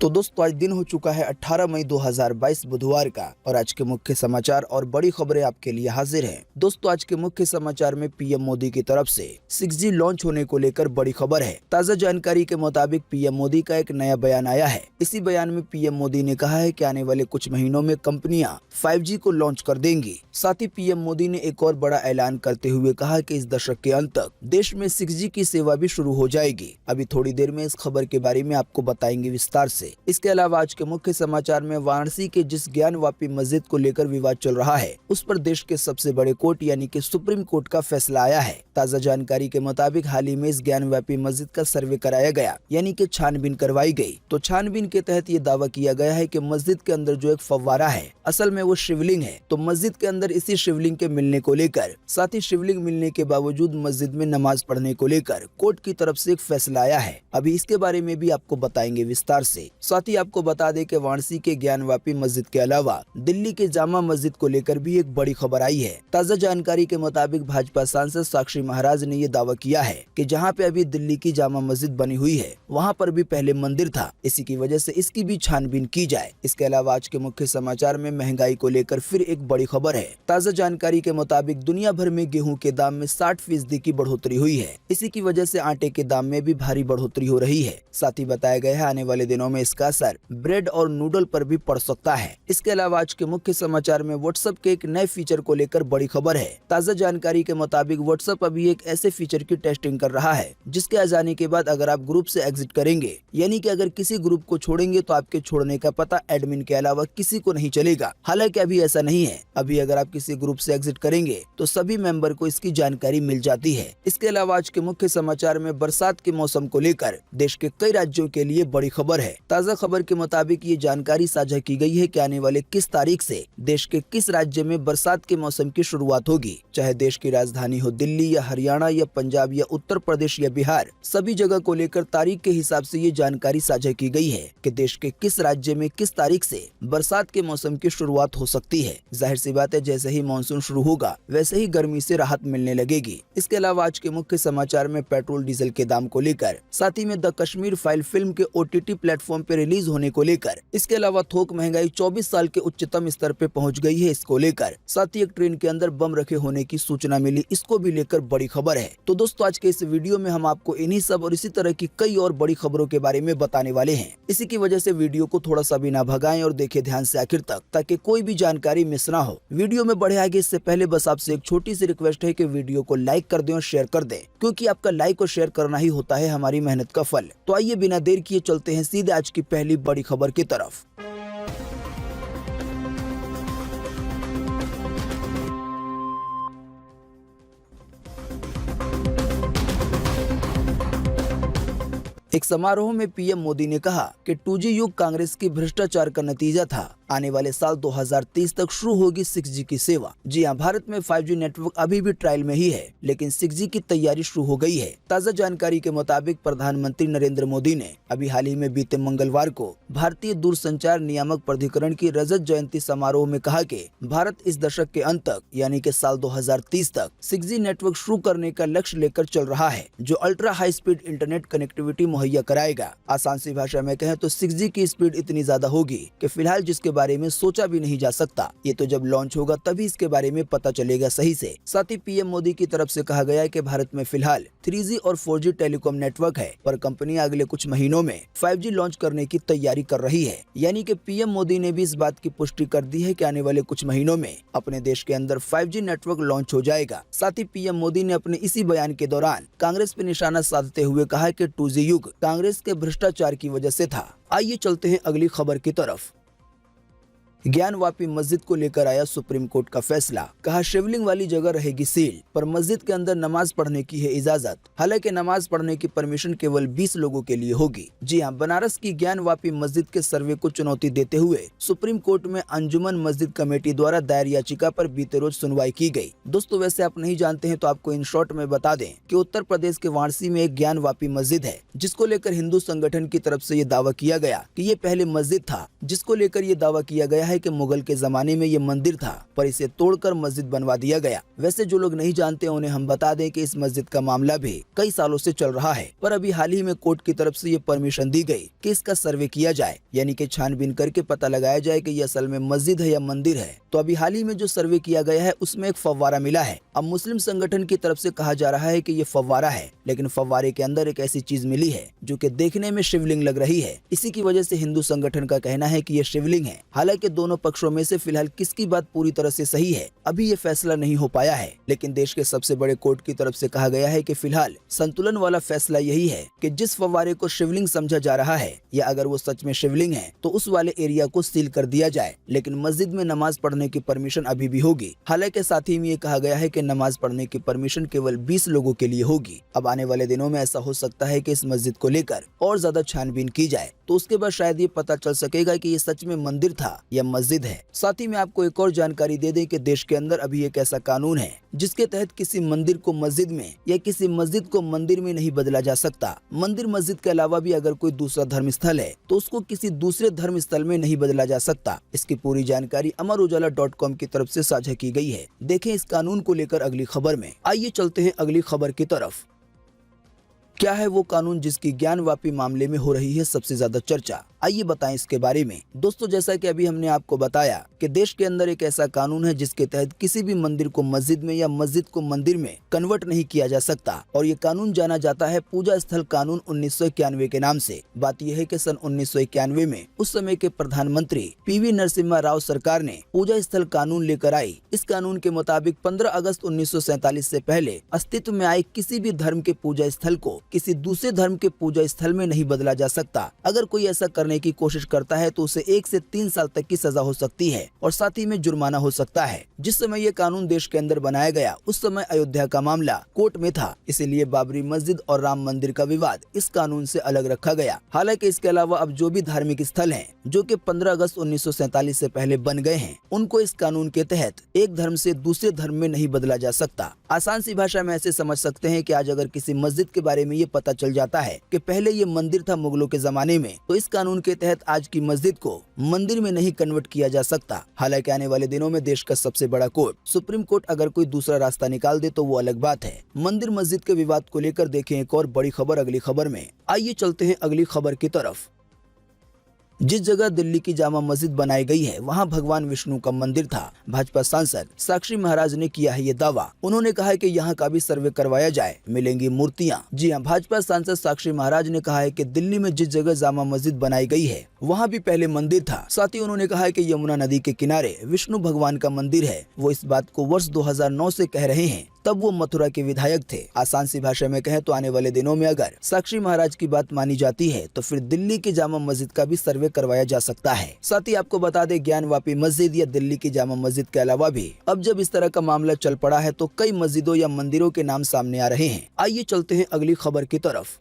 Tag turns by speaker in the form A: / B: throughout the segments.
A: तो दोस्तों आज दिन हो चुका है 18 मई 2022 बुधवार का और आज के मुख्य समाचार और बड़ी खबरें आपके लिए हाजिर हैं। दोस्तों आज के मुख्य समाचार में पीएम मोदी की तरफ से 6G लॉन्च होने को लेकर बड़ी खबर है। ताज़ा जानकारी के मुताबिक पीएम मोदी का एक नया बयान आया है। इसी बयान में पीएम मोदी ने कहा है कि आने वाले कुछ महीनों में कंपनियां 5G को लॉन्च कर देंगी। साथ ही पीएम मोदी ने एक और बड़ा ऐलान करते हुए कहा कि इस दशक के अंत तक देश में 6G की सेवा भी शुरू हो जाएगी। अभी थोड़ी देर में इस खबर के बारे में आपको बताएंगे विस्तार से। इसके अलावा आज के मुख्य समाचार में वाराणसी के जिस ज्ञानवापी मस्जिद को लेकर विवाद चल रहा है उस पर देश के सबसे बड़े कोर्ट यानी कि सुप्रीम कोर्ट का फैसला आया है। ताज़ा जानकारी के मुताबिक हाल ही में इस ज्ञानवापी मस्जिद का सर्वे कराया गया यानी कि छानबीन करवाई गई। तो छानबीन के तहत ये दावा किया गया है कि मस्जिद के अंदर जो एक फव्वारा है असल में वो शिवलिंग है। तो मस्जिद के अंदर इसी शिवलिंग के मिलने को लेकर साथ ही शिवलिंग मिलने के बावजूद मस्जिद में नमाज पढ़ने को लेकर कोर्ट की तरफ से एक फैसला आया है। अभी इसके बारे में भी आपको बताएंगे विस्तार से। साथ ही आपको बता दें कि वाराणसी के ज्ञानवापी मस्जिद के अलावा दिल्ली के जामा मस्जिद को लेकर भी एक बड़ी खबर आई है। ताज़ा जानकारी के मुताबिक भाजपा सांसद साक्षी महाराज ने ये दावा किया है कि जहां पे अभी दिल्ली की जामा मस्जिद बनी हुई है वहां पर भी पहले मंदिर था, इसी की वजह से इसकी भी छानबीन की जाए। इसके अलावा आज के मुख्य समाचार में महंगाई को लेकर फिर एक बड़ी खबर है। ताज़ा जानकारी के मुताबिक दुनिया भर में गेहूं के दाम में 60% की बढ़ोतरी हुई है। इसी की वजह से आटे के दाम में भी भारी बढ़ोतरी हो रही है। साथ ही बताया गया है आने वाले दिनों में इसका असर ब्रेड और नूडल पर भी पड़ सकता है। इसके अलावा आज के मुख्य समाचार में व्हाट्सएप के एक नए फीचर को लेकर बड़ी खबर है। ताज़ा जानकारी के मुताबिक व्हाट्सएप अभी एक ऐसे फीचर की टेस्टिंग कर रहा है जिसके आ जाने के बाद अगर आप ग्रुप से एग्जिट करेंगे यानी कि अगर किसी ग्रुप को छोड़ेंगे तो आपके छोड़ने का पता एडमिन के अलावा किसी को नहीं चलेगा। हालांकि अभी ऐसा नहीं है। अभी अगर आप किसी ग्रुप से एग्जिट करेंगे तो सभी मेंबर को इसकी जानकारी मिल जाती है। इसके अलावा आज के मुख्य समाचार में बरसात के मौसम को लेकर देश के कई राज्यों के लिए बड़ी खबर है। ताज़ा खबर के मुताबिक ये जानकारी साझा की गई है कि आने वाले किस तारीख से देश के किस राज्य में बरसात के मौसम की शुरुआत होगी। चाहे देश की राजधानी हो दिल्ली या हरियाणा या पंजाब या उत्तर प्रदेश या बिहार, सभी जगह को लेकर तारीख के हिसाब से ये जानकारी साझा की गई है कि देश के किस राज्य में किस तारीख से बरसात के मौसम की शुरुआत हो सकती है। जाहिर सी बात है जैसे ही मानसून शुरू होगा वैसे ही गर्मी से राहत मिलने लगेगी। इसके अलावा आज के मुख्य समाचार में पेट्रोल डीजल के दाम को लेकर, साथ ही में द कश्मीर फाइल फिल्म के OTT प्लेटफॉर्म पे रिलीज होने को लेकर, इसके अलावा थोक महंगाई 24 साल के उच्चतम स्तर पे पहुंच गई है इसको लेकर, साथ ही एक ट्रेन के अंदर बम रखे होने की सूचना मिली, इसको भी लेकर बड़ी खबर है। तो दोस्तों आज के इस वीडियो में हम आपको इन्हीं सब और इसी तरह की कई और बड़ी खबरों के बारे में बताने वाले हैं। इसी की वजह से वीडियो को थोड़ा सा भी ना भगाएं और देखें ध्यान से आखिर तक ताकि कोई भी जानकारी मिस ना हो। वीडियो में बढ़े आगे इससे पहले बस आपसे एक छोटी सी रिक्वेस्ट है कि वीडियो को लाइक कर दें और शेयर कर दें, क्योंकि आपका लाइक और शेयर करना ही होता है हमारी मेहनत का फल। तो आइए बिना देर किए चलते हैं सीधे आज की पहली बड़ी खबर की तरफ। एक समारोह में पीएम मोदी ने कहा कि 2G युग कांग्रेस की भ्रष्टाचार का नतीजा था। आने वाले साल 2030 तक शुरू होगी 6G की सेवा। जी हां, भारत में 5G नेटवर्क अभी भी ट्रायल में ही है, लेकिन 6G की तैयारी शुरू हो गई है। ताज़ा जानकारी के मुताबिक प्रधानमंत्री नरेंद्र मोदी ने अभी हाल ही में बीते मंगलवार को भारतीय दूरसंचार नियामक प्राधिकरण की रजत जयंती समारोह में कहा कि भारत इस दशक के अंत तक यानी कि साल 2030 तक 6G नेटवर्क शुरू करने का लक्ष्य लेकर चल रहा है, जो ultra high speed internet connectivity मुहैया कराएगा। आसान सी भाषा में कहें तो 6G की स्पीड इतनी ज्यादा होगी कि फिलहाल जिसके बारे में सोचा भी नहीं जा सकता। ये तो जब लॉन्च होगा तभी इसके बारे में पता चलेगा सही से। साथ ही पीएम मोदी की तरफ से कहा गया है कि भारत में फिलहाल 3G और 4G टेलीकॉम नेटवर्क है, पर कंपनी अगले कुछ महीनों में 5G लॉन्च करने की तैयारी कर रही है। यानी कि पीएम मोदी ने भी इस बात की पुष्टि कर दी है कि आने वाले कुछ महीनों में अपने देश के अंदर 5G नेटवर्क लॉन्च हो जाएगा। साथ ही पीएम मोदी ने अपने इसी बयान के दौरान कांग्रेस पर निशाना साधते हुए कहा कि 2G युग कांग्रेस के भ्रष्टाचार की वजह से था। आइए चलते हैं अगली खबर की तरफ। ज्ञानवापी मस्जिद को लेकर आया सुप्रीम कोर्ट का फैसला। कहा शिवलिंग वाली जगह रहेगी सील, पर मस्जिद के अंदर नमाज पढ़ने की है इजाजत। हालांकि नमाज पढ़ने की परमिशन केवल 20 लोगों के लिए होगी। जी हां, बनारस की ज्ञानवापी मस्जिद के सर्वे को चुनौती देते हुए सुप्रीम कोर्ट में अंजुमन मस्जिद कमेटी द्वारा दायर याचिका पर बीते रोज सुनवाई की गई। दोस्तों वैसे आप नहीं जानते हैं तो आपको इन शॉर्ट में बता दें कि उत्तर प्रदेश के वाराणसी में एक ज्ञानवापी मस्जिद है, जिसको लेकर हिंदू संगठन की तरफ से ये दावा किया गया कि ये पहले मस्जिद था जिसको लेकर ये दावा किया गया है कि मुगल के जमाने में ये मंदिर था पर इसे तोड़कर मस्जिद बनवा दिया गया। वैसे जो लोग नहीं जानते उन्हें हम बता दें कि इस मस्जिद का मामला भी कई सालों से चल रहा है, पर अभी हाल ही में कोर्ट की तरफ से ये परमिशन दी गई कि इसका सर्वे किया जाए, यानी कि छानबीन करके पता लगाया जाए कि ये असल में मस्जिद है या मंदिर है। तो अभी हाल ही में जो सर्वे किया गया है उसमें एक फव्वारा मिला है। अब मुस्लिम संगठन की तरफ से कहा जा रहा है कि ये फव्वारा है, लेकिन फव्वारे के अंदर एक ऐसी चीज मिली है जो कि देखने में शिवलिंग लग रही है। इसी की वजह से हिंदू संगठन का कहना है कि ये शिवलिंग है। हालांकि दोनों पक्षों में से फिलहाल किसकी बात पूरी तरह से सही है अभी ये फैसला नहीं हो पाया है, लेकिन देश के सबसे बड़े कोर्ट की तरफ से कहा गया है कि फिलहाल संतुलन वाला फैसला यही है कि जिस फव्वारे को शिवलिंग समझा जा रहा है या अगर वो सच में शिवलिंग है तो उस वाले एरिया को सील कर दिया जाए, लेकिन मस्जिद में नमाज पढ़ने की परमिशन अभी भी होगी। हालांकि साथ ही में ये कहा गया है कि नमाज पढ़ने की परमिशन केवल 20 लोगों के लिए होगी। अब आने वाले दिनों में ऐसा हो सकता है कि इस मस्जिद को लेकर और ज्यादा छानबीन की जाए, तो उसके बाद शायद ये पता चल सकेगा कि ये सच में मंदिर था या मस्जिद है। साथ ही में आपको एक और जानकारी दे दें कि देश के अंदर अभी एक ऐसा कानून है जिसके तहत किसी मंदिर को मस्जिद में या किसी मस्जिद को मंदिर में नहीं बदला जा सकता। मंदिर मस्जिद के अलावा भी अगर कोई दूसरा धर्म स्थल है तो उसको किसी दूसरे धर्म स्थल में नहीं बदला जा सकता। इसकी पूरी जानकारी अमरउजाला.com की तरफ से साझा की गई है। देखें इस कानून को लेकर अगली खबर में। आइए चलते हैं अगली खबर की तरफ। क्या है वो कानून जिसकी ज्ञानवापी मामले में हो रही है सबसे ज्यादा चर्चा? आइए बताएं इसके बारे में। दोस्तों जैसा कि अभी हमने आपको बताया कि देश के अंदर एक ऐसा कानून है जिसके तहत किसी भी मंदिर को मस्जिद में या मस्जिद को मंदिर में कन्वर्ट नहीं किया जा सकता, और ये कानून जाना जाता है पूजा स्थल कानून 1991 के नाम से। बात यह है कि सन 1991 में उस समय के प्रधानमंत्री PV नरसिम्हा राव सरकार ने पूजा स्थल कानून लेकर आई। इस कानून के मुताबिक 15 अगस्त 1947 से पहले अस्तित्व में आए किसी भी धर्म के पूजा स्थल को किसी दूसरे धर्म के पूजा स्थल में नहीं बदला जा सकता। अगर कोई ऐसा करने की कोशिश करता है तो उसे 1 से 3 साल तक की सजा हो सकती है और साथ ही में जुर्माना हो सकता है। जिस समय ये कानून देश के अंदर बनाया गया उस समय अयोध्या का मामला कोर्ट में था, इसीलिए बाबरी मस्जिद और राम मंदिर का विवाद इस कानून से अलग रखा गया। हालांकि इसके अलावा अब जो भी धार्मिक स्थल हैं जो कि 15 अगस्त 1947 से पहले बन गए हैं उनको इस कानून के तहत एक धर्म से दूसरे धर्म में नहीं बदला जा सकता। आसान सी भाषा में ऐसे समझ सकते हैं कि आज अगर किसी मस्जिद के बारे में ये पता चल जाता है कि पहले ये मंदिर था मुगलों के जमाने में, तो इस कानून के तहत आज की मस्जिद को मंदिर में नहीं कन्वर्ट किया जा सकता। हालांकि आने वाले दिनों में देश का सबसे बड़ा कोर्ट सुप्रीम कोर्ट अगर कोई दूसरा रास्ता निकाल दे तो वो अलग बात है। मंदिर मस्जिद के विवाद को लेकर देखें एक और बड़ी खबर अगली खबर में। आइए चलते हैं अगली खबर की तरफ। जिस जगह दिल्ली की जामा मस्जिद बनाई गई है वहां भगवान विष्णु का मंदिर था। भाजपा सांसद साक्षी महाराज ने किया है ये दावा। उन्होंने कहा है कि यहाँ का भी सर्वे करवाया जाए, मिलेंगी मूर्तियां। जी हां, भाजपा सांसद साक्षी महाराज ने कहा है कि दिल्ली में जिस जगह जामा मस्जिद बनाई गई है वहाँ भी पहले मंदिर था। साथ ही उन्होंने कहा है कि यमुना नदी के किनारे विष्णु भगवान का मंदिर है। वो इस बात को वर्ष 2009 से कह रहे हैं, तब वो मथुरा के विधायक थे। आसान सी भाषा में कहें तो आने वाले दिनों में अगर साक्षी महाराज की बात मानी जाती है तो फिर दिल्ली की जामा मस्जिद का भी सर्वे करवाया जा सकता है। साथ ही आपको बता दें ज्ञानवापी मस्जिद या दिल्ली की जामा मस्जिद के अलावा भी अब जब इस तरह का मामला चल पड़ा है तो कई मस्जिदों या मंदिरों के नाम सामने आ रहे हैं। आइए चलते हैं अगली खबर की तरफ।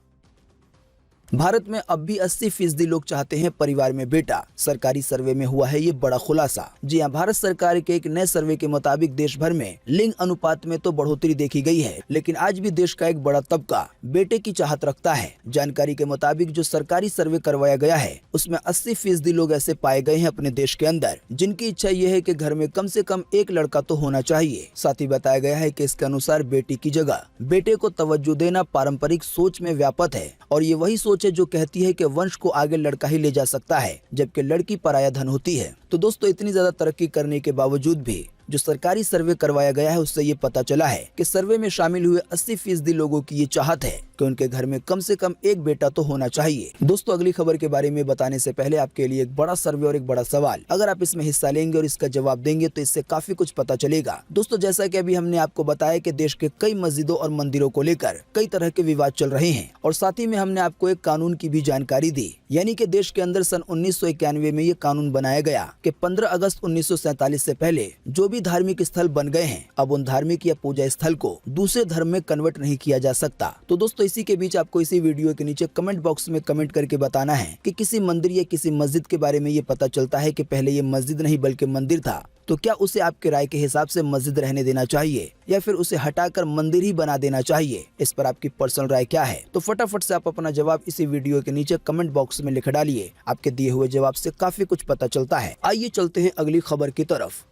A: भारत में अब भी 80% लोग चाहते हैं परिवार में बेटा। सरकारी सर्वे में हुआ है ये बड़ा खुलासा। जी हां, भारत सरकार के एक नए सर्वे के मुताबिक देश भर में लिंग अनुपात में तो बढ़ोतरी देखी गई है, लेकिन आज भी देश का एक बड़ा तबका बेटे की चाहत रखता है। जानकारी के मुताबिक जो सरकारी सर्वे करवाया गया है उसमें 80% लोग ऐसे पाए गए हैं अपने देश के अंदर जिनकी इच्छा ये है कि घर में कम से कम एक लड़का तो होना चाहिए। साथ ही बताया गया है कि इसके अनुसार बेटी की जगह बेटे को तवज्जो देना पारंपरिक सोच में व्यापक है, और ये वही सोच है जो कहती है कि वंश को आगे लड़का ही ले जा सकता है जबकि लड़की पराया धन होती है। तो दोस्तों इतनी ज्यादा तरक्की करने के बावजूद भी जो सरकारी सर्वे करवाया गया है उससे ये पता चला है कि सर्वे में शामिल हुए 80% लोगों की ये चाहत है कि उनके घर में कम से कम एक बेटा तो होना चाहिए। दोस्तों अगली खबर के बारे में बताने से पहले आपके लिए एक बड़ा सर्वे और एक बड़ा सवाल। अगर आप इसमें हिस्सा लेंगे और इसका जवाब देंगे तो इससे काफी कुछ पता चलेगा। दोस्तों जैसा कि अभी हमने आपको बताया कि देश के कई मस्जिदों और मंदिरों को लेकर कई तरह के विवाद चल रहे हैं, और साथ ही में हमने आपको एक कानून की भी जानकारी दी, यानी कि देश के अंदर सन 1991 में ये कानून बनाया गया कि 15 अगस्त 1947 से पहले जो भी धार्मिक स्थल बन गए हैं अब उन धार्मिक या पूजा स्थल को दूसरे धर्म में कन्वर्ट नहीं किया जा सकता। तो दोस्तों दोस्तों इसी के बीच आपको इसी वीडियो के नीचे कमेंट बॉक्स में कमेंट करके बताना है कि किसी मंदिर या किसी मस्जिद के बारे में ये पता चलता है कि पहले ये मस्जिद नहीं बल्कि मंदिर था, तो क्या उसे आपके राय के हिसाब से मस्जिद रहने देना चाहिए या फिर उसे हटाकर मंदिर ही बना देना चाहिए? इस पर आपकी पर्सनल राय क्या है? तो फटाफट से आप अपना जवाब इसी वीडियो के नीचे कमेंट बॉक्स में लिख डालिए। आपके दिए हुए जवाब से काफी कुछ पता चलता है। आइए चलते हैं अगली खबर की तरफ।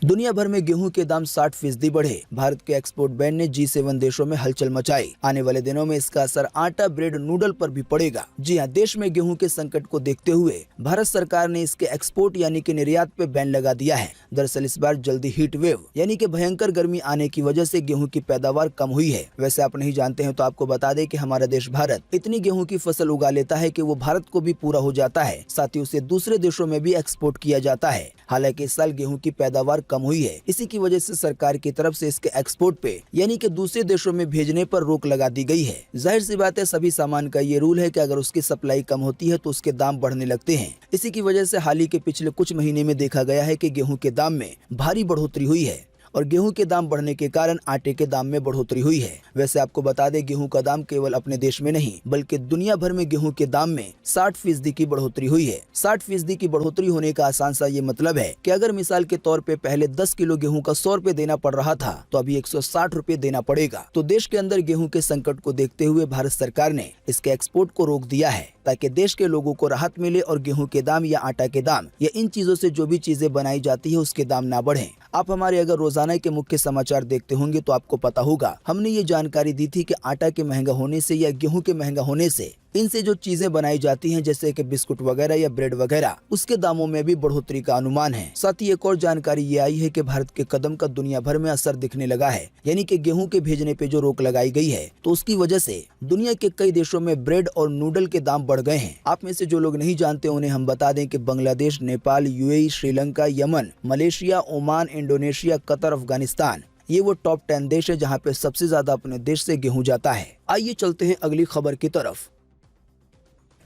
A: दुनिया भर में गेहूं के दाम 60% बढ़े। भारत के एक्सपोर्ट बैन ने G7 देशों में हलचल मचाई। आने वाले दिनों में इसका असर आटा, ब्रेड, नूडल पर भी पड़ेगा। जी हां, देश में गेहूं के संकट को देखते हुए भारत सरकार ने इसके एक्सपोर्ट यानी कि निर्यात पे बैन लगा दिया है। दरअसल इस बार जल्दी हीट वेव यानी कि भयंकर गर्मी आने की वजह से गेहूं की पैदावार कम हुई है। वैसे आप नहीं जानते हैं तो आपको बता दें कि हमारा देश भारत इतनी गेहूं की फसल उगा लेता है कि वो भारत को भी पूरा हो जाता है, साथ ही उसे दूसरे देशों में भी एक्सपोर्ट किया जाता है। हालांकि इस साल गेहूं की पैदावार कम हुई है, इसी की वजह से सरकार की तरफ से इसके एक्सपोर्ट पे यानी कि दूसरे देशों में भेजने पर रोक लगा दी गई है। जाहिर सी बात है, सभी सामान का ये रूल है कि अगर उसकी सप्लाई कम होती है तो उसके दाम बढ़ने लगते हैं। इसी की वजह से हाल ही के पिछले कुछ महीने में देखा गया है कि गेहूं के दाम में भारी बढ़ोतरी हुई है और गेहूं के दाम बढ़ने के कारण आटे के दाम में बढ़ोतरी हुई है। वैसे आपको बता दें, गेहूं का दाम केवल अपने देश में नहीं बल्कि दुनिया भर में गेहूं के दाम में 60% की बढ़ोतरी हुई है। 60% की बढ़ोतरी होने का आसान सा ये मतलब है कि अगर मिसाल के तौर पे पहले 10 किलो गेहूं का 100 रुपए देना पड़ रहा था तो अभी 160 रुपए देना पड़ेगा। तो देश के अंदर गेहूं के संकट को देखते हुए भारत सरकार ने इसके एक्सपोर्ट को रोक दिया है ताकि देश के लोगों को राहत मिले और गेहूं के दाम या आटा के दाम या इन चीजों से जो भी चीजें बनाई जाती है उसके दाम ना बढ़े। आप हमारे अगर रोजाना के मुख्य समाचार देखते होंगे तो आपको पता होगा, हमने ये जानकारी दी थी कि आटा के महंगा होने से या गेहूं के महंगा होने से इनसे जो चीजें बनाई जाती हैं जैसे कि बिस्कुट वगैरह या ब्रेड वगैरह, उसके दामों में भी बढ़ोतरी का अनुमान है। साथ ही एक और जानकारी ये आई है कि भारत के कदम का दुनिया भर में असर दिखने लगा है, यानी कि गेहूं के भेजने पे जो रोक लगाई गई है तो उसकी वजह से दुनिया के कई देशों में ब्रेड और नूडल के दाम बढ़ गए हैं। आप में से जो लोग नहीं जानते उन्हें हम बता दें कि Bangladesh, Nepal, UAE, Sri Lanka, Yemen, Malaysia, Oman, Indonesia, Qatar, Afghanistan, ये वो टॉप 10 देश है जहाँ पे सबसे ज्यादा अपने देश से गेहूं जाता है। आइए चलते हैं अगली खबर की तरफ।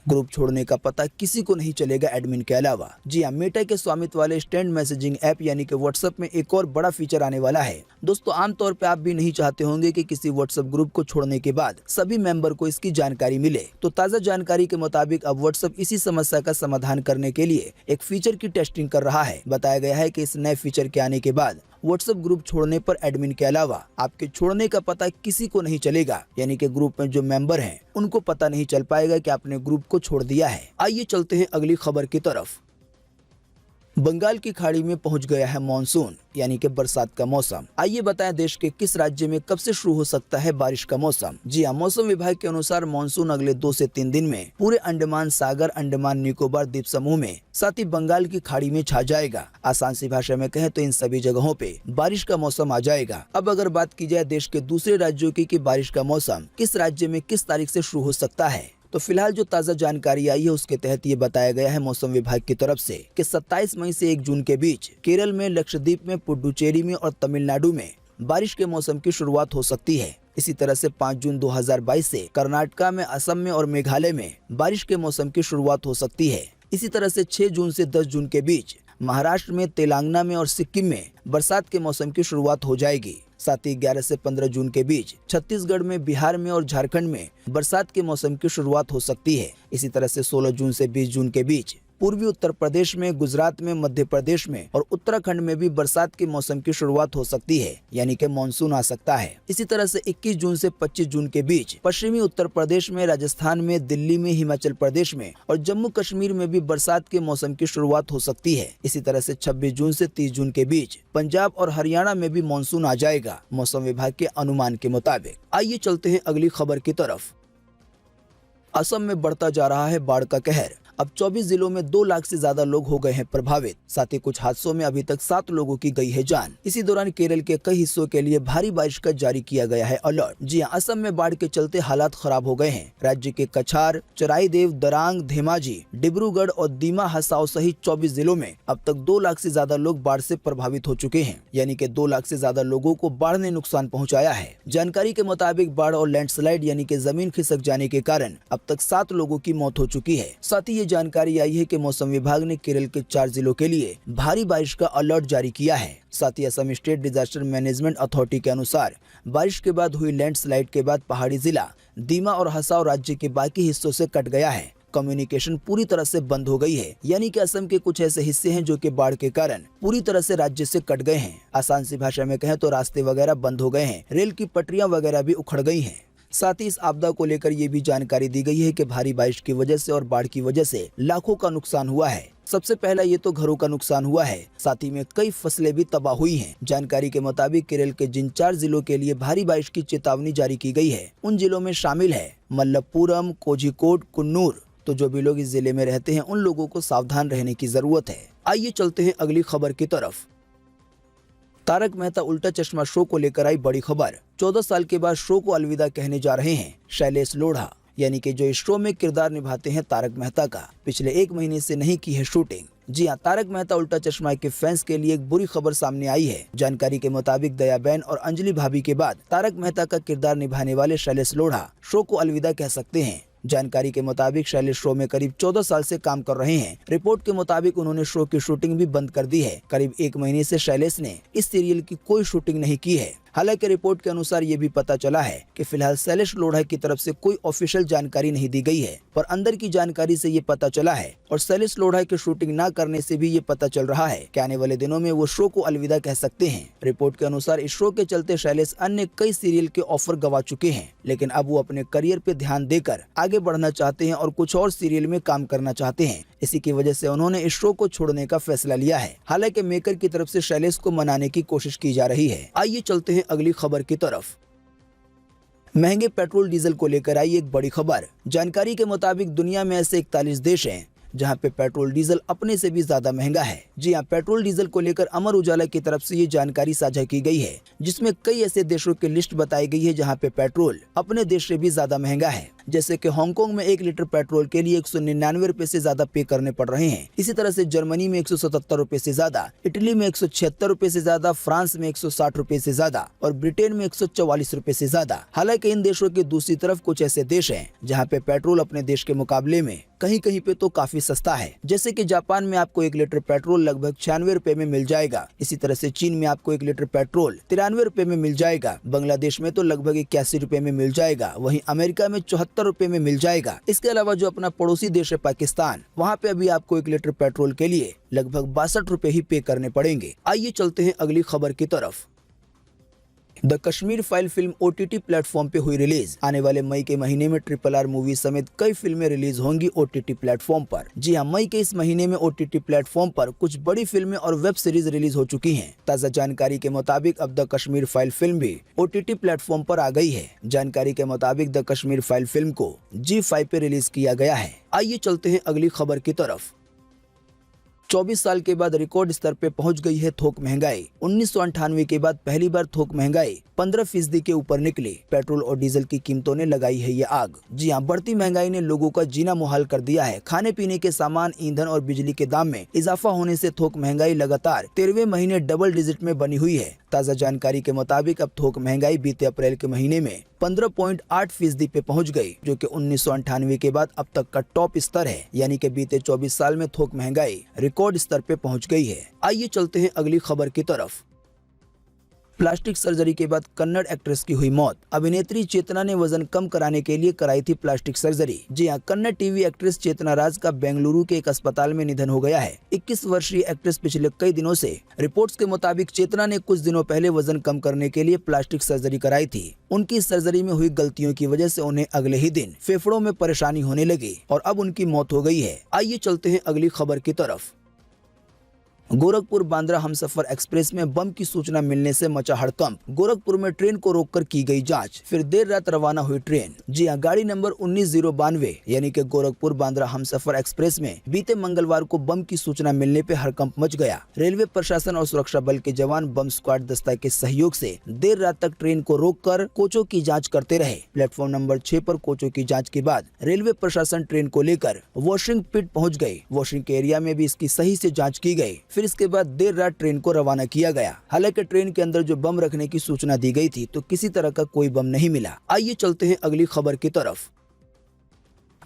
A: ग्रुप छोड़ने का पता किसी को नहीं चलेगा एडमिन के अलावा। जी हाँ, मेटा के स्वामित्व वाले स्टैंड मैसेजिंग ऐप यानी कि व्हाट्सएप में एक और बड़ा फीचर आने वाला है। दोस्तों आमतौर पे आप भी नहीं चाहते होंगे कि किसी व्हाट्सएप ग्रुप को छोड़ने के बाद सभी मेंबर को इसकी जानकारी मिले। तो ताज़ा जानकारी के मुताबिक अब व्हाट्सएप इसी समस्या का समाधान करने के लिए एक फीचर की टेस्टिंग कर रहा है। बताया गया है कि इस नए फीचर के आने के बाद व्हाट्सएप ग्रुप छोड़ने पर एडमिन के अलावा आपके छोड़ने का पता किसी को नहीं चलेगा, यानी कि ग्रुप में जो मेंबर हैं उनको पता नहीं चल पाएगा कि आपने ग्रुप को छोड़ दिया है। आइए चलते हैं अगली खबर की तरफ। बंगाल की खाड़ी में पहुंच गया है मॉनसून यानी कि बरसात का मौसम। आइए बताएं देश के किस राज्य में कब से शुरू हो सकता है बारिश का मौसम। जी हां, मौसम विभाग के अनुसार मॉनसून अगले 2 से 3 दिन में पूरे अंडमान सागर, अंडमान निकोबार द्वीप समूह में, साथ ही बंगाल की खाड़ी में छा जाएगा। आसान सी भाषा में कहें तो इन सभी जगहों पे बारिश का मौसम आ जाएगा। अब अगर बात की जाए देश के दूसरे राज्यों की कि बारिश का मौसम किस राज्य में किस तारीख से शुरू हो सकता है, तो फिलहाल जो ताज़ा जानकारी आई है उसके तहत ये बताया गया है मौसम विभाग की तरफ से कि 27 मई से 1 जून के बीच केरल में, लक्षद्वीप में, पुडुचेरी में और तमिलनाडु में बारिश के मौसम की शुरुआत हो सकती है। इसी तरह से 5 जून 2022 से कर्नाटका में, असम में और मेघालय में बारिश के मौसम की शुरुआत हो सकती है। इसी तरह से 6 जून से 10 जून के बीच महाराष्ट्र में, तेलंगाना में और सिक्किम में बरसात के मौसम की शुरुआत हो जाएगी। साथ ही 11 से 15 जून के बीच छत्तीसगढ़ में, बिहार में और झारखंड में बरसात के मौसम की शुरुआत हो सकती है। इसी तरह से 16 जून से 20 जून के बीच पूर्वी उत्तर प्रदेश में, गुजरात में, मध्य प्रदेश में और उत्तराखंड में भी बरसात के मौसम की शुरुआत हो सकती है, यानी कि मानसून आ सकता है। इसी तरह से 21 जून से 25 जून के बीच पश्चिमी उत्तर प्रदेश में, राजस्थान में, दिल्ली में, हिमाचल प्रदेश में और जम्मू कश्मीर में भी बरसात के मौसम की शुरुआत हो सकती है। इसी तरह से 26 जून से 30 जून के बीच पंजाब और हरियाणा में भी मानसून आ जाएगा मौसम विभाग के अनुमान के मुताबिक। आइए चलते हैं अगली खबर की तरफ। असम में बढ़ता जा रहा है बाढ़ का कहर। अब 24 जिलों में 2 लाख से ज्यादा लोग हो गए हैं प्रभावित। साथ ही कुछ हादसों में अभी तक 7 लोगों की गई है जान। इसी दौरान केरल के कई हिस्सों के लिए भारी बारिश का जारी किया गया है अलर्ट। जी हां, असम में बाढ़ के चलते हालात खराब हो गए हैं। राज्य के कछार, चराईदेव, दरांग, धेमाजी, डिब्रूगढ़ और दीमा हसाओ सहित 24 जिलों में अब तक 2 लाख से ज्यादा लोग बाढ़ से प्रभावित हो चुके हैं, यानी कि 2 लाख से ज्यादा लोगों को बाढ़ ने नुकसान पहुँचाया है। जानकारी के मुताबिक बाढ़ और लैंडस्लाइड यानी कि जमीन खिसक जाने के कारण अब तक 7 लोगों की मौत हो चुकी है। साथ ही ये जानकारी आई है कि मौसम विभाग ने केरल के 4 जिलों के लिए भारी बारिश का अलर्ट जारी किया है। साथ ही Assam state disaster management authority के अनुसार बारिश के बाद हुई लैंडस्लाइड के बाद पहाड़ी जिला दीमा और हसाव राज्य के बाकी हिस्सों से कट गया है। कम्युनिकेशन पूरी तरह से बंद हो गई है, यानी कि असम के कुछ ऐसे हिस्से हैं जो कि बाढ़ के कारण पूरी तरह से राज्य से कट गए हैं। आसान सी भाषा में कहें तो रास्ते वगैरह बंद हो गए हैं, रेल की पटरियां वगैरह भी उखड़ गई हैं। साथ ही इस आपदा को लेकर ये भी जानकारी दी गई है कि भारी बारिश की वजह से और बाढ़ की वजह से लाखों का नुकसान हुआ है। सबसे पहला ये तो घरों का नुकसान हुआ है, साथ ही में कई फसलें भी तबाह हुई हैं। जानकारी के मुताबिक केरल के जिन 4 जिलों के लिए भारी बारिश की चेतावनी जारी की गई है, उन जिलों में शामिल है मलप्पुरम, कोझिकोड, कुन्नूर। तो जो भी लोग इस जिले में रहते हैं उन लोगों को सावधान रहने की जरूरत है। आइए चलते हैं अगली खबर की तरफ। तारक मेहता उल्टा चश्मा शो को लेकर आई बड़ी खबर। 14 साल के बाद शो को अलविदा कहने जा रहे हैं शैलेश लोढ़ा, यानी कि जो इस शो में किरदार निभाते हैं तारक मेहता का। पिछले 1 महीने से नहीं की है शूटिंग। जी हां, तारक मेहता उल्टा चश्मा के फैंस के लिए एक बुरी खबर सामने आई है। जानकारी के मुताबिक दया बहन और अंजलि भाभी के बाद तारक मेहता का किरदार निभाने वाले शैलेश लोढ़ा शो को अलविदा कह सकते हैं। जानकारी के मुताबिक शैलेश शो में करीब 14 साल से काम कर रहे हैं। रिपोर्ट के मुताबिक उन्होंने शो की शूटिंग भी बंद कर दी है। करीब 1 महीने से शैलेश ने इस सीरियल की कोई शूटिंग नहीं की है। हालांकि रिपोर्ट के अनुसार ये भी पता चला है कि फिलहाल शैलेश लोढ़ा की तरफ से कोई ऑफिशियल जानकारी नहीं दी गई है, पर अंदर की जानकारी से ये पता चला है और शैलेश लोढ़ा की शूटिंग न करने से भी ये पता चल रहा है कि आने वाले दिनों में वो शो को अलविदा कह सकते हैं। रिपोर्ट के अनुसार इस शो के चलते शैलेश अन्य कई सीरियल के ऑफर गवा चुके हैं, लेकिन अब वो अपने करियर पे ध्यान देकर आगे बढ़ना चाहते हैं और कुछ और सीरियल में काम करना चाहते हैं। इसी की वजह से उन्होंने इस शो को छोड़ने का फैसला लिया है। हालांकि मेकर की तरफ से शैलेश को मनाने की कोशिश की जा रही है। आइए चलते हैं अगली खबर की तरफ। महंगे पेट्रोल डीजल को लेकर आई एक बड़ी खबर। जानकारी के मुताबिक दुनिया में ऐसे 41 देश हैं जहां पे पेट्रोल डीजल अपने से भी ज्यादा महंगा है। जी हां, पेट्रोल डीजल को लेकर अमर उजाला की तरफ से ये जानकारी साझा की गई है, जिसमें कई ऐसे देशों की लिस्ट बताई गई है जहां पे पेट्रोल अपने देश से भी ज्यादा महंगा है। जैसे कि हांगकांग में 1 लीटर पेट्रोल के लिए 199 रुपए से ज्यादा पे करने पड़ रहे हैं। इसी तरह से जर्मनी में 177 रुपए से ज्यादा, इटली में 176 रुपए से ज्यादा, फ्रांस में 160 रुपए से ज्यादा और ब्रिटेन में 144 रुपए से ज्यादा। हालांकि इन देशों की दूसरी तरफ कुछ ऐसे देश हैं जहां पे पेट्रोल अपने देश के मुकाबले में कहीं कहीं पे तो काफी सस्ता है। जैसे कि जापान में आपको 1 लीटर पेट्रोल लगभग 96 रुपए में मिल जाएगा। इसी तरह से चीन में आपको 1 लीटर पेट्रोल 93 रुपए में मिल जाएगा। बांग्लादेश में तो लगभग 81 रुपए में मिल जाएगा। वहीं अमेरिका में 74 रुपए में मिल जाएगा। इसके अलावा जो अपना पड़ोसी देश है पाकिस्तान, वहाँ पे अभी आपको 1 लीटर पेट्रोल के लिए लगभग 62 रुपए ही पे करने पड़ेंगे। आइए चलते हैं अगली खबर की तरफ। The Kashmir file film OTT platform पे हुई रिलीज। आने वाले मई के महीने में RRR मूवी समेत कई फिल्में रिलीज होंगी OTT प्लेटफॉर्म पर। जी हां, मई के इस महीने में OTT प्लेटफॉर्म पर कुछ बड़ी फिल्में और वेब सीरीज रिलीज हो चुकी हैं। ताज़ा जानकारी के मुताबिक अब द कश्मीर फाइल फिल्म भी OTT प्लेटफॉर्म पर आ गई है। जानकारी के मुताबिक द कश्मीर फाइल फिल्म को ZEE5 पे रिलीज किया गया है। आइए चलते हैं अगली खबर की तरफ। 24 साल के बाद रिकॉर्ड स्तर पे पहुंच गई है थोक महंगाई। 1998 के बाद पहली बार थोक महंगाई 15% के ऊपर निकली। पेट्रोल और डीजल की कीमतों ने लगाई है ये आग। जी हां, बढ़ती महंगाई ने लोगों का जीना मुहाल कर दिया है। खाने पीने के सामान, ईंधन और बिजली के दाम में इजाफा होने से थोक महंगाई लगातार 13वें महीने डबल डिजिट में बनी हुई है। ताज़ा जानकारी के मुताबिक अब थोक महंगाई बीते अप्रैल के महीने में 15.8% पे पहुंच गई, जो कि 1998 के बाद अब तक का टॉप स्तर है। यानी कि बीते 24 साल में थोक महंगाई रिकॉर्ड स्तर पे पहुंच गई है। आइए चलते हैं अगली खबर की तरफ। प्लास्टिक सर्जरी के बाद कन्नड़ एक्ट्रेस की हुई मौत। अभिनेत्री चेतना ने वजन कम कराने के लिए कराई थी प्लास्टिक सर्जरी। जी हां, कन्नड़ टीवी एक्ट्रेस चेतना राज का बेंगलुरु के एक अस्पताल में निधन हो गया है। 21 वर्षीय एक्ट्रेस पिछले कई दिनों से, रिपोर्ट्स के मुताबिक चेतना ने कुछ दिनों पहले वजन कम करने के लिए प्लास्टिक सर्जरी कराई थी। उनकी सर्जरी में हुई गलतियों की वजह से उन्हें अगले ही दिन फेफड़ों में परेशानी होने लगी और अब उनकी मौत हो गई है। आइए चलते हैं अगली खबर की तरफ। गोरखपुर बांद्रा हमसफर एक्सप्रेस में बम की सूचना मिलने से मचा हड़कंप। गोरखपुर में ट्रेन को रोककर की गई जांच, फिर देर रात रवाना हुई ट्रेन। जी हां, गाड़ी नंबर 1992 यानी कि गोरखपुर बांद्रा हमसफर एक्सप्रेस में बीते मंगलवार को बम की सूचना मिलने पे हड़कंप मच गया। रेलवे प्रशासन और सुरक्षा बल के जवान बम स्क्वाड दस्ता के सहयोग से देर रात तक ट्रेन को रोककर कोचों की जाँच करते रहे। प्लेटफॉर्म नंबर 6 पर कोचों की जाँच के बाद रेलवे प्रशासन ट्रेन को लेकर वॉशिंग पिट पहुँच गयी। वॉशिंग के एरिया में भी इसकी सही से जाँच की गयी। फिर इसके बाद देर रात ट्रेन को रवाना किया गया। हालांकि ट्रेन के अंदर जो बम रखने की सूचना दी गई थी तो किसी तरह का कोई बम नहीं मिला। आइए चलते हैं अगली खबर की तरफ।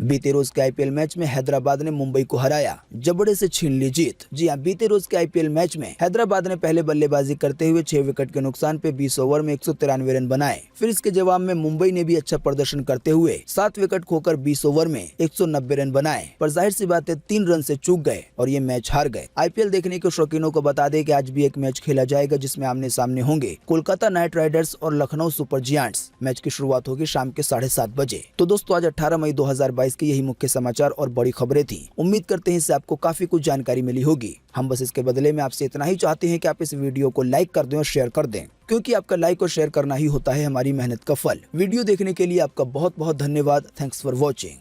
A: बीते रोज के आईपीएल मैच में हैदराबाद ने मुंबई को हराया, जबड़े से छीन ली जीत। जी हां, बीते रोज के आईपीएल मैच में हैदराबाद ने पहले बल्लेबाजी करते हुए 6 विकेट के नुकसान पे 20 ओवर में 193 रन बनाए। फिर इसके जवाब में मुंबई ने भी अच्छा प्रदर्शन करते हुए 7 विकेट खोकर 20 ओवर में 190 रन बनाए, पर जाहिर सी बात है 3 रन से चूक गए और ये मैच हार गए। आईपीएल देखने के शौकीनों को बता दें कि आज भी एक मैच खेला जाएगा जिसमें आमने सामने होंगे कोलकाता नाइट राइडर्स और लखनऊ सुपर जायंट्स। मैच की शुरुआत होगी शाम के 7:30 बजे। तो दोस्तों, आज 18 मई 2022 की यही मुख्य समाचार और बड़ी खबरें थी। उम्मीद करते हैं इससे आपको काफी कुछ जानकारी मिली होगी। हम बस इसके बदले में आपसे इतना ही चाहते हैं कि आप इस वीडियो को लाइक कर दें और शेयर कर दें, क्योंकि आपका लाइक और शेयर करना ही होता है हमारी मेहनत का फल। वीडियो देखने के लिए आपका बहुत बहुत धन्यवाद। Thanks for watching.